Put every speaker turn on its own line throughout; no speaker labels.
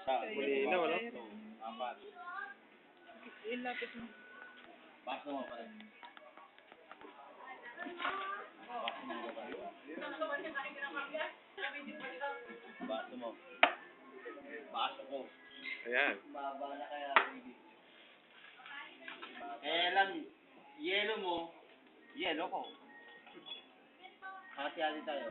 Malinaw, ano?
Apat.
Ilapit mo.
Baso mo pa rin. Baso mo pa rin. Baso mo. Baso ko.
Ayan.
Baba na kaya, baby. Kaya lang, yelo mo, yelo ko. Hati-hati tayo.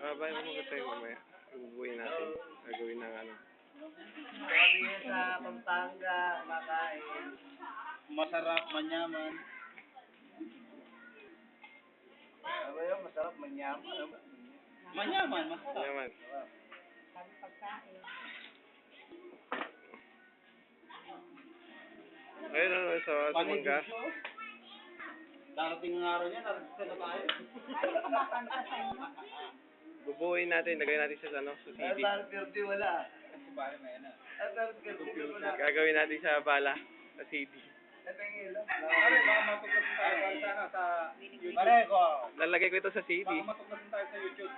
Babay mo mga tayo mamaya. Bubuin natin. Gagawin ng ano.
Kami sa Pampanga, makain. Masarap, manyaman. Ano yun? Masarap, manyaman. Manyaman, masarap.
Yaman. Ayun ano sa mangga.
Darating ng araw niya, naragista na tayo.
Bubuin natin. Lagay natin sa ano, sa CD.
Pirti wala. Kasi pare na yan ah. Pirti wala.
Gagawin natin sa bala. Sa CD.
Pare, baka matuklasin tayo sana sa YouTube. Pare ko.
Lalagay ko ito sa CD.
Baka matuklasin tayo sa YouTube.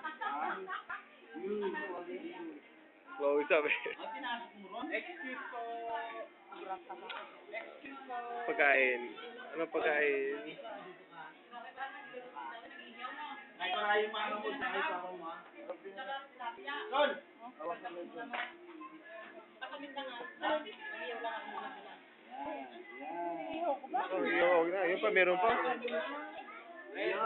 Close up eh.
Excuse ko. Excuse ko.
Pagkain. Ano pagkain?
Ay, para yung mga mo sa kayo pa mo. Son!
Oh, yun na. Yun pa, meron pa.
Ayun.